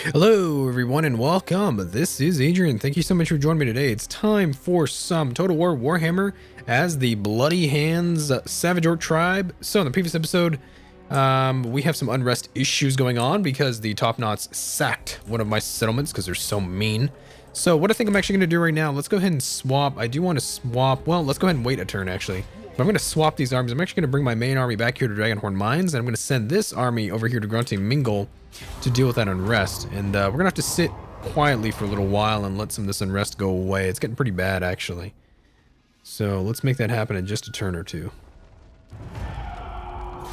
Hello everyone and welcome. This is Adrian. Thank you so much for joining me today. It's time for some Total War Warhammer as the Bloody Handz Savage Orc tribe. So in the previous episode, we have some unrest issues going on because the Top Knots sacked one of my settlements because they're so mean. So what I think I'm actually going to do right now, let's go ahead and swap. I do want to swap. Well, let's go ahead and wait a turn actually. But I'm going to swap these armies. I'm actually going to bring my main army back here to Dragonhorn Mines, and I'm going to send this army over here to Grunting Mingle to deal with that unrest. And we're gonna have to sit quietly for a little while and let some of this unrest go away. It's getting pretty bad actually, so let's make that happen in just a turn or two.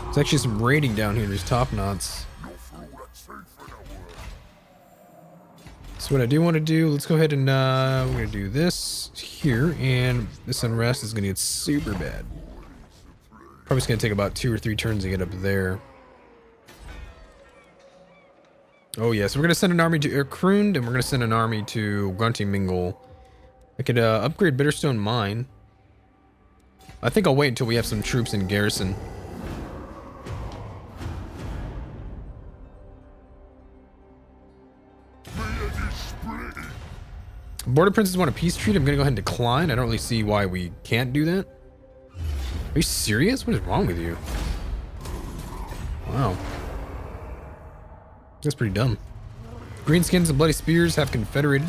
There's actually some raiding down here. There's Top Knots. So what I do want to do, let's go ahead and we're gonna do this here, and this unrest is gonna get super bad. Probably just gonna take about 2 or 3 turns to get up there. Oh yeah, so we're gonna send an army to Erkrund, and we're gonna send an army to Grunting Mingle. I could upgrade Bitterstone Mine. I think I'll wait until we have some troops in garrison. Border Princes want a peace treaty. I'm gonna go ahead and decline. I don't really see why we can't do that. Are you serious? What is wrong with you? Wow. That's pretty dumb. Greenskins and Bloody Spears have confederated.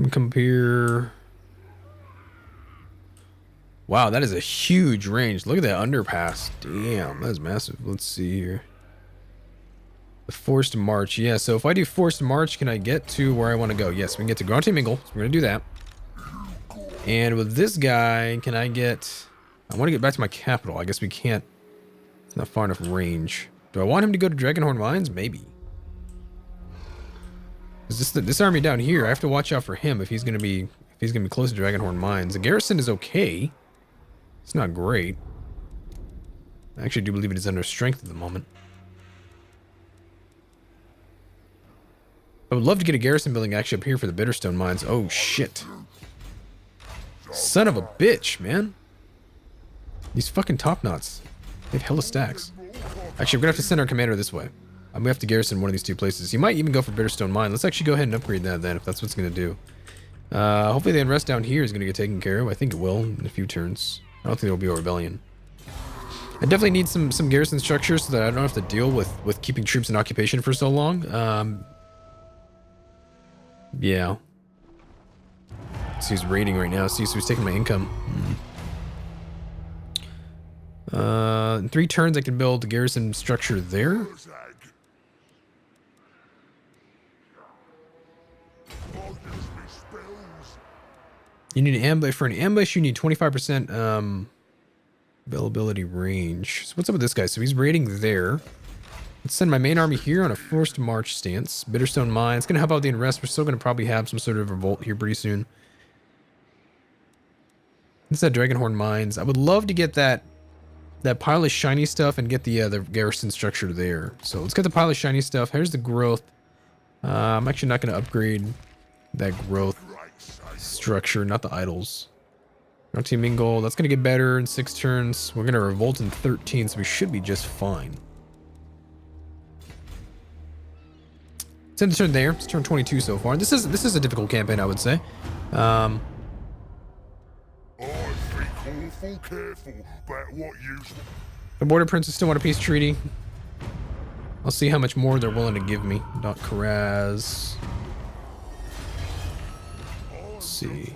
Come up here. Wow, that is a huge range. Look at that underpass. Damn, that is massive. Let's see here. The forced march. Yeah, so if I do forced march, can I get to where I want to go? Yes, we can get to Grunting Mingle. So we're going to do that. And with this guy, can I get... I want to get back to my capital. I guess we can't. It's not far enough range. Do I want him to go to Dragonhorn Mines? Maybe. Is this army down here? I have to watch out for him if he's gonna be close to Dragonhorn Mines. The garrison is okay. It's not great. I actually do believe it is under strength at the moment. I would love to get a garrison building actually up here for the Bitterstone Mines. Oh shit! Son of a bitch, man. These fucking Top Knots. They have hella stacks. Actually, we're gonna have to send our commander this way. I'm gonna have to garrison one of these 2 places. He might even go for Bitterstone Mine. Let's actually go ahead and upgrade that then, if that's what's gonna do. Hopefully the unrest down here is gonna get taken care of. I think it will in a few turns. I don't think there will be a rebellion. I definitely need some garrison structure so that I don't have to deal with keeping troops in occupation for so long. Yeah. So he's raiding right now. See, so he's taking my income. In 3 turns I can build a garrison structure there. You need an ambush. For an ambush you need 25% availability range. So what's up with this guy? So he's raiding there. Let's send my main army here on a forced march stance. Bitterstone Mine. It's gonna help out the unrest. We're still gonna probably have some sort of revolt here pretty soon. It's that Dragonhorn Mines. I would love to get that pile of shiny stuff and get the garrison structure there. So let's get the pile of shiny stuff. Here's the growth. I'm actually not going to upgrade that growth structure, not the idols. Grunting Mingle, that's going to get better in 6 turns. We're going to revolt in 13, so we should be just fine. It's in the turn there. It's turn 22 so far. This is a difficult campaign, I would say. The Border Princes still want a peace treaty. I'll see how much more they're willing to give me. Dot Karaz. Let's see.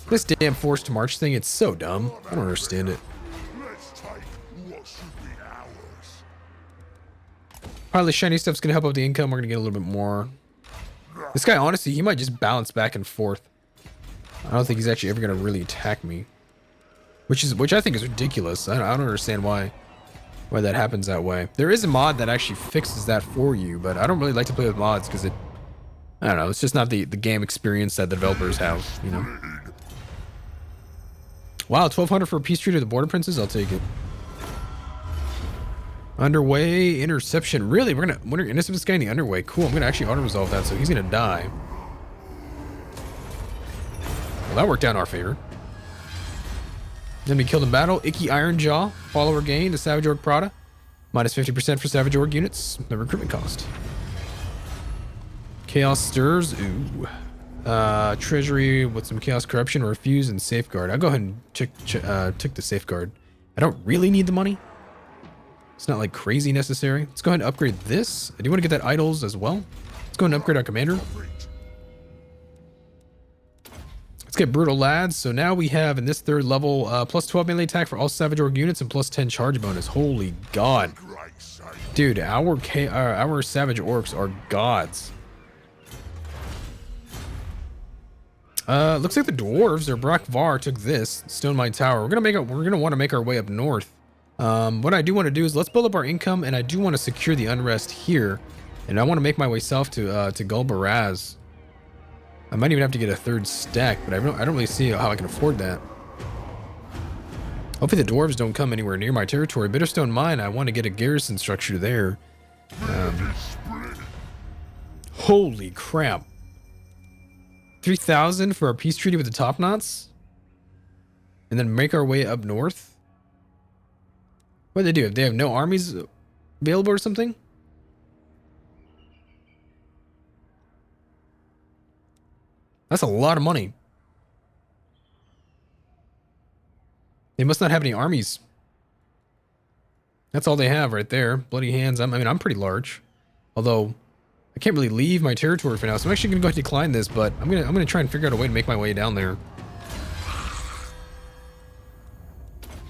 This damn forced march thing, it's so dumb. I don't understand it. Probably shiny stuff's gonna help out the income. We're gonna get a little bit more. This guy, honestly, he might just bounce back and forth. I don't think he's actually ever gonna really attack me, which I think is ridiculous. I don't understand why that happens that way. There is a mod that actually fixes that for you, but I don't really like to play with mods because I don't know, it's just not the game experience that the developers have, you know. Wow, 1200 for a peace treaty to the Border Princes. I'll take it. Underway interception. Really, we're gonna intercept this guy in the underway. Cool. I'm gonna actually auto resolve that, so he's gonna die. Well, that worked out in our favor. Then we killed in battle. Icky Iron Jaw. Follower gain to Savage Orc Prada. Minus 50% for Savage Orc units. The recruitment cost. Chaos Stirs. Ooh. Treasury with some Chaos Corruption. Refuse and Safeguard. I'll go ahead and check the Safeguard. I don't really need the money. It's not like crazy necessary. Let's go ahead and upgrade this. I do want to get that Idols as well. Let's go ahead and upgrade our commander. Let's get Brutal Lads. So now we have in this third level plus 12 melee attack for all Savage Orc units and plus 10 charge bonus. Holy God. Dude, our Savage Orcs are gods. Looks like the Dwarves or Brock Var took this Stone Mine Tower. We're gonna want to make our way up north. What I do want to do is let's build up our income, and I do want to secure the unrest here, and I want to make my way south to Gulbaraz. I might even have to get a third stack, but I don't really see how I can afford that. Hopefully the Dwarves don't come anywhere near my territory. Bitterstone Mine, I want to get a garrison structure there. Holy crap. 3,000 for our peace treaty with the Top Knots? And then make our way up north? What do they do? If they have no armies available or something? That's a lot of money. They must not have any armies. That's all they have right there. Bloody Handz. I mean, I'm pretty large. Although, I can't really leave my territory for now, so I'm actually going to go ahead and decline this, but I'm gonna try and figure out a way to make my way down there.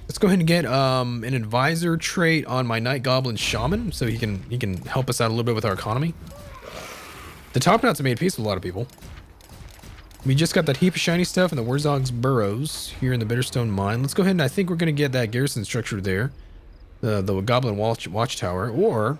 Let's go ahead and get an advisor trait on my Night Goblin Shaman, so he can help us out a little bit with our economy. The Top Knots have made peace with a lot of people. We just got that heap of shiny stuff in the Wurrzhag's burrows here in the Bitterstone Mine. Let's go ahead and I think we're going to get that garrison structure there. The Goblin Watchtower, or...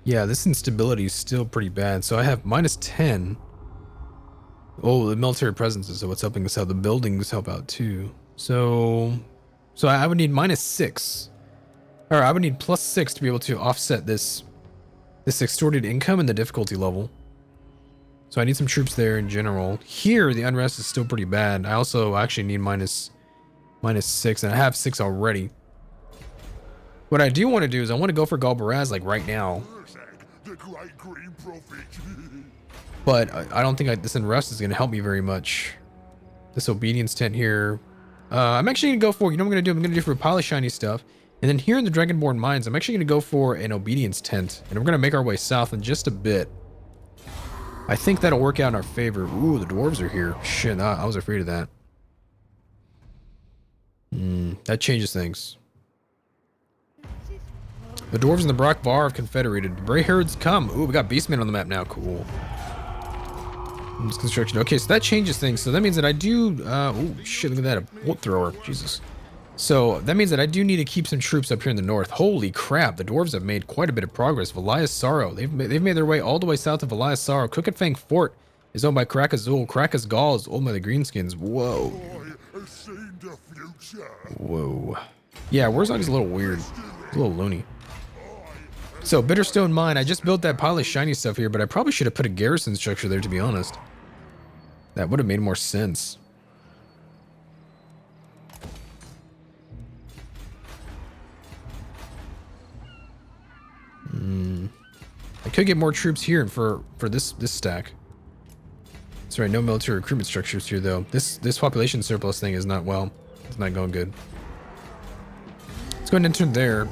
Yeah, this instability is still pretty bad. So I have minus 10. Oh, the military presence is what's helping us out. The buildings help out too. So I would need minus 6. Or I would need plus 6 to be able to offset this extorted income and the difficulty level. So I need some troops there in general. Here, the unrest is still pretty bad. I also actually need minus 6, and I have 6 already. What I do want to do is I want to go for Gulbaraz like right now. The Great Green Prophet. But I don't think this unrest is going to help me very much. This obedience tent here. I'm actually going to go for, you know what I'm going to do? I'm going to do for a pile of shiny stuff. And then here in the Dragonborn Mines, I'm actually going to go for an obedience tent. And we're going to make our way south in just a bit. I think that'll work out in our favor. Ooh, the dwarves are here. Shit, I was afraid of that. That changes things. The dwarves and the Brock Var have confederated. Bray herds come. Ooh, we got Beastmen on the map now. Cool. Construction. Okay, so that changes things. So that means that I do... oh, shit, look at that. A bolt thrower. Jesus. So that means that I do need to keep some troops up here in the north. Holy crap. The dwarves have made quite a bit of progress. Valia's Sorrow. They've made their way all the way south of Valia's Sorrow. Crooked Fang Fort is owned by Krakazul. Krakas Gall is owned by the Greenskins. Whoa. Whoa. Yeah, Wurrzhag is a little weird. It's a little loony. So, Bitterstone Mine, I just built that pile of shiny stuff here, but I probably should have put a garrison structure there, to be honest. That would have made more sense. I could get more troops here for this stack. That's right, no military recruitment structures here, though. This population surplus thing is not, well, it's not going good. Let's go ahead and enter there.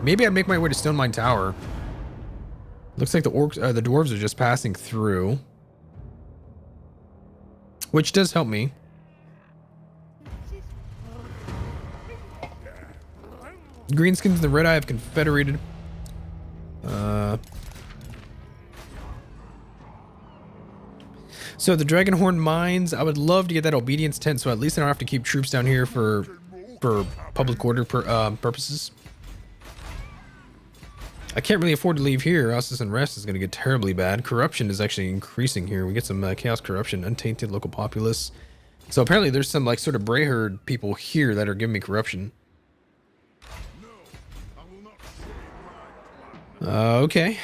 Maybe I'd make my way to Stone Mine Tower. Looks like the dwarves are just passing through, which does help me. Greenskins and the Red Eye have confederated. So the Dragonhorn Mines, I would love to get that obedience tent, so at least I don't have to keep troops down here for public order purposes. I can't really afford to leave here, or else this unrest is going to get terribly bad. Corruption is actually increasing here. We get some chaos corruption, untainted local populace. So apparently there's some like sort of Brayherd people here that are giving me corruption. Okay.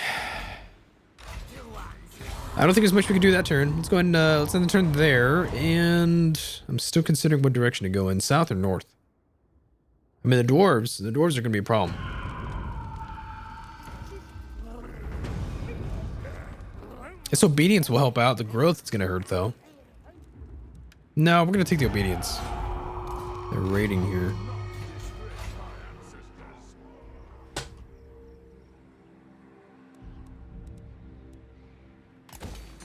I don't think there's much we can do that turn. Let's go ahead and let's end the turn there. And I'm still considering what direction to go in, south or north. I mean, the dwarves are going to be a problem. This obedience will help out. The growth is going to hurt, though. No, we're going to take the obedience. They're raiding here.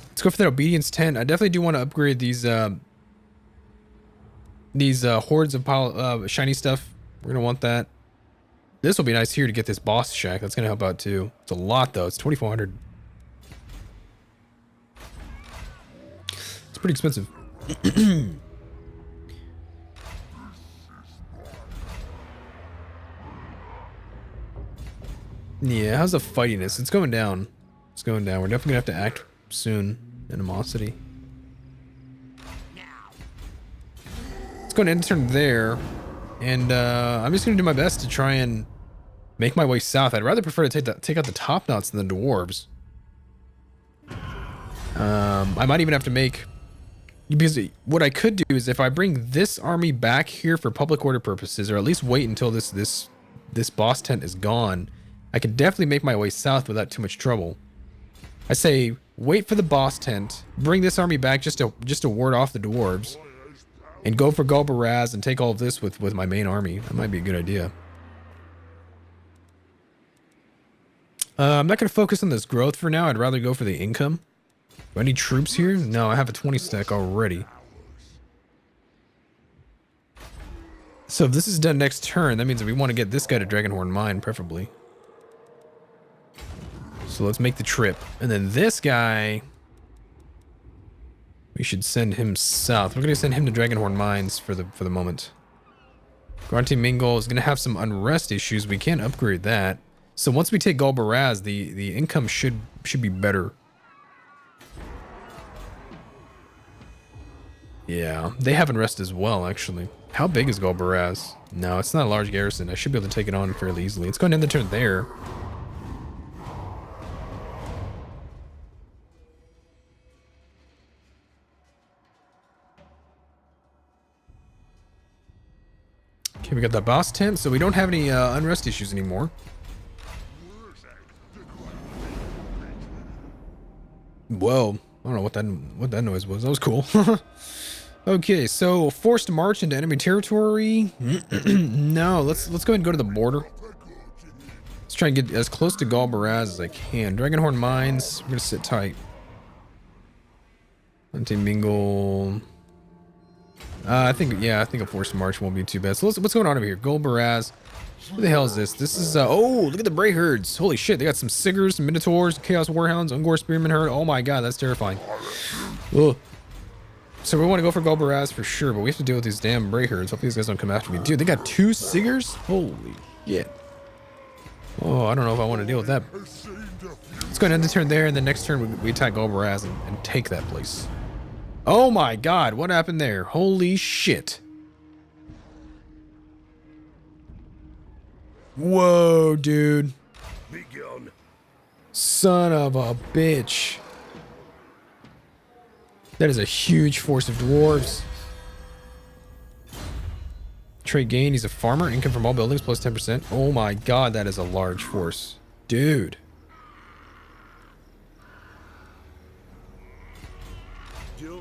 Let's go for that obedience 10. I definitely do want to upgrade these hordes of shiny stuff. We're going to want that. This will be nice here to get this boss shack. That's going to help out, too. It's a lot, though. It's 2,400. It's pretty expensive. Yeah, how's the fightiness? It's going down. It's going down. We're definitely gonna have to act soon. Animosity. Let's go and end turn there. And I'm just gonna do my best to try and make my way south. I'd rather prefer to take out the top knots than the dwarves. I might even have to make, because what I could do is if I bring this army back here for public order purposes, or at least wait until this boss tent is gone, I could definitely make my way south without too much trouble. I say wait for the boss tent, bring this army back just to ward off the dwarves, and go for Galbaraz and take all of this with my main army. That might be a good idea. I'm not going to focus on this growth for now. I'd rather go for the income. Do I need troops here? No, I have a 20 stack already. So if this is done next turn, that means that we want to get this guy to Dragonhorn Mine, preferably. So let's make the trip. And then this guy, we should send him south. We're going to send him to Dragonhorn Mines for the moment. Guarantee Mingle is going to have some unrest issues. We can't upgrade that. So once we take Galbaraz, the income should be better. Yeah, they have unrest as well, actually. How big is Galbaraz? No, it's not a large garrison. I should be able to take it on fairly easily. It's going to end the turn there. Okay, we got the boss tent, so we don't have any unrest issues anymore. Whoa, I don't know what that noise was. That was cool. Okay, so forced march into enemy territory. No, let's go ahead and go to the border. Let's try and get as close to Galbaraz as I can. Dragonhorn Mines. We're gonna sit tight. Mingle. I think a forced march won't be too bad. So what's going on over here? Galbaraz. Who the hell is this? This is oh, look at the Brayherds. Holy shit, they got some Siggers, some Minotaurs, Chaos Warhounds, Ungor Spearman Herd. Oh my god, that's terrifying. Ugh. So we want to go for Galbaraz for sure, but we have to deal with these damn Brayherds. Hopefully these guys don't come after me. Dude, they got 2 Siggers? Holy shit. Oh, I don't know if I want to deal with that. Let's go ahead and end the turn there, and the next turn we attack Galbaraz and take that place. Oh my god, what happened there? Holy shit. Whoa, dude. Son of a bitch. That is a huge force of dwarves. Trade gain, he's a farmer. Income from all buildings plus 10%. Oh my god, that is a large force. Dude.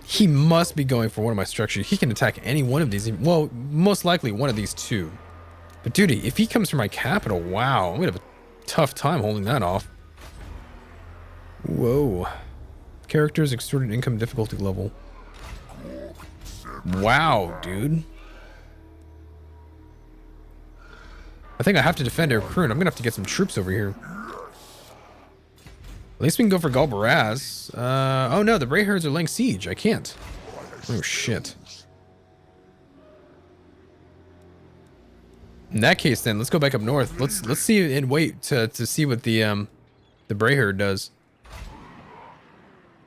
He must be going for one of my structures. He can attack any one of these. Well, most likely one of these 2. But dude, if he comes for my capital, wow. I'm going to have a tough time holding that off. Whoa. Characters, extorted income difficulty level. Wow, dude. I think I have to defend our crew, and I'm going to have to get some troops over here. At least we can go for Galbaraz. Oh no, the Brayherds are laying siege. I can't. Oh shit. In that case, then let's go back up north. Let's see and wait to see what the Brayherd does.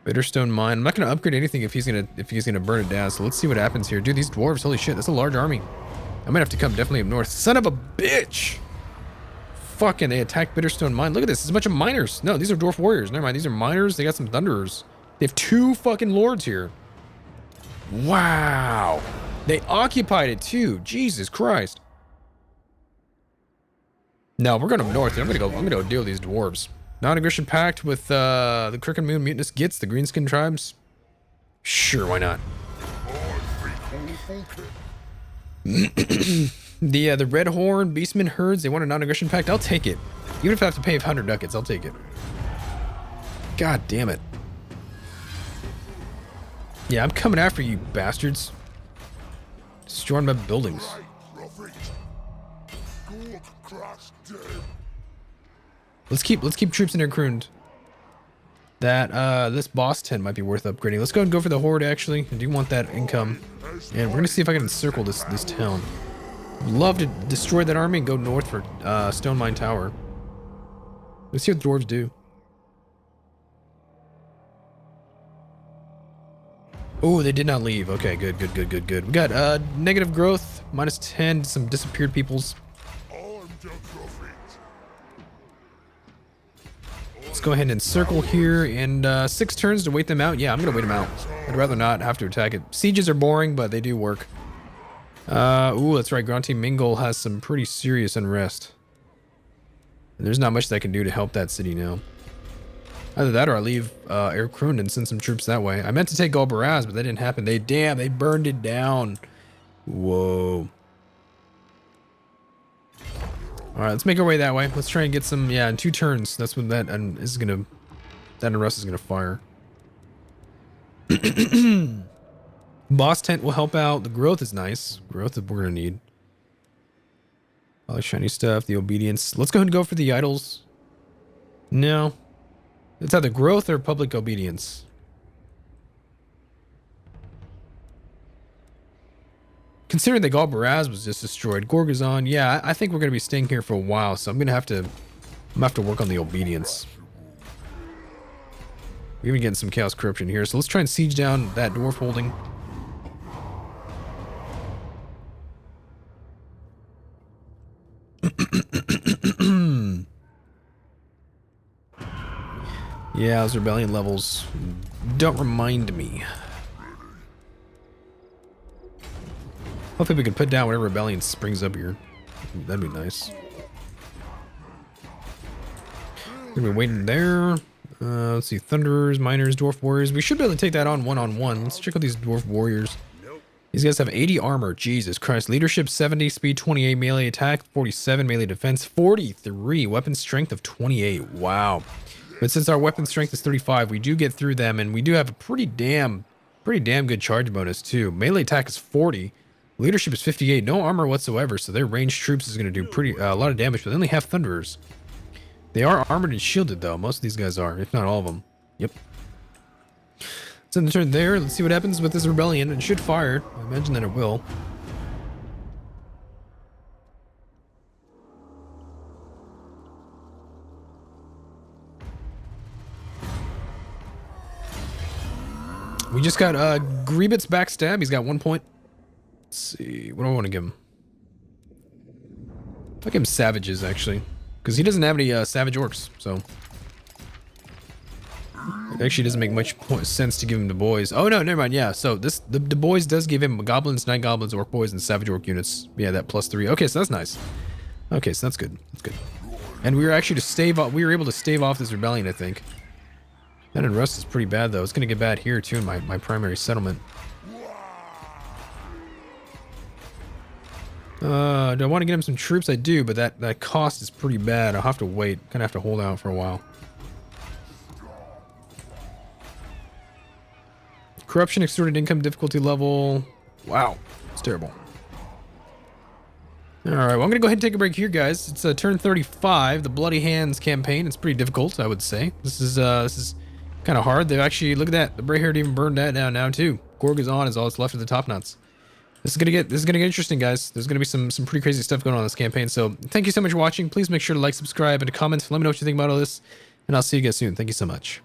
Bitterstone mine. I'm not gonna upgrade anything if he's gonna burn it down. So let's see what happens here. Dude, these dwarves, holy shit, that's a large army. I might have to come definitely up north. Son of a bitch! Fucking, they attacked Bitterstone mine. Look at this. It's a bunch of miners. No, these are dwarf warriors. Never mind. These are miners. They got some thunderers. They have 2 fucking lords here. Wow. They occupied it too. Jesus Christ. No, we're going up north. I'm gonna go deal with these dwarves. Non-aggression pact with the Crooked Moon Mutinous Gits, the Greenskin tribes. Sure, why not? The Red Horn Beastman herds, they want a non-aggression pact. I'll take it. Even if I have to pay 100 ducats, I'll take it. God damn it. Yeah, I'm coming after you, bastards. Destroying my buildings. Let's keep troops in there crooned. That this boss tent might be worth upgrading. Let's go and go for the horde actually. I do want that income. And we're gonna see if I can encircle this town. Love to destroy that army and go north for Stone Mine Tower. Let's see what the dwarves do. Oh, they did not leave. Okay, good. We got negative growth, -10, some disappeared peoples. Let's go ahead and encircle here, and 6 turns to wait them out. Yeah, I'm gonna wait them out. I'd rather not have to attack it. Sieges are boring, but they do work. Ooh, that's right. Grunty Mingle has some pretty serious unrest. And there's not much that I can do to help that city now. Either that or I leave Erkrund and send some troops that way. I meant to take Galbaraz, but that didn't happen. They burned it down. Whoa. Alright, let's make our way that way. Let's try and get some, yeah, in 2 turns. That's when that unrest is gonna fire. Boss tent will help out. The growth is nice. Growth that we're gonna need. All the shiny stuff, the obedience. Let's go ahead and go for the idols. No. It's either growth or public obedience. Considering that Galbaraz was just destroyed, Gorgazon, yeah, I think we're gonna be staying here for a while, so I'm gonna have to work on the obedience. We're even getting some chaos corruption here, so let's try and siege down that dwarf holding. Yeah, those rebellion levels don't remind me. Hopefully we can put down whatever rebellion springs up here. That'd be nice. We're gonna be waiting there. Let's see, Thunderers, Miners, Dwarf Warriors. We should be able to take that on one-on-one. Let's check out these Dwarf Warriors. These guys have 80 armor. Jesus Christ. Leadership 70, speed 28, melee attack 47, melee defense 43, weapon strength of 28. Wow. But since our weapon strength is 35, we do get through them, and we do have a pretty damn good charge bonus too. Melee attack is 40. Leadership is 58, no armor whatsoever, so their ranged troops is going to do a lot of damage, but they only have Thunderers. They are armored and shielded, though. Most of these guys are, if not all of them. Yep. So in the turn there, let's see what happens with this rebellion. It should fire. I imagine that it will. We just got Griebit's backstab. He's got 1 point. Let's see. What do I want to give him? I'll give him savages, actually. Because he doesn't have any savage orcs, so. It actually doesn't make much sense to give him the boys. Oh, no, never mind. Yeah, so the boys does give him goblins, night goblins, orc boys, and savage orc units. Yeah, that +3. Okay, so that's nice. Okay, so that's good. That's good. And we were actually we were able to stave off this rebellion, I think. That unrest is pretty bad, though. It's going to get bad here, too, in my primary settlement. Do I want to get him some troops? I do, but that cost is pretty bad. I'll have to wait. Kind of have to hold out for a while. Corruption, extorted income, difficulty level. Wow, it's terrible. All right, well, I'm gonna go ahead and take a break here, guys. It's turn 35, the Bloody Handz campaign. It's pretty difficult, I would say. This is kind of hard. They've actually, look at that. The Brayherd even burned that down now too. Gorgazon is all that's left of the top nuts. This is gonna get interesting, guys. There's gonna be some pretty crazy stuff going on in this campaign. So thank you so much for watching. Please make sure to like, subscribe, and comment. Let me know what you think about all this, and I'll see you guys soon. Thank you so much.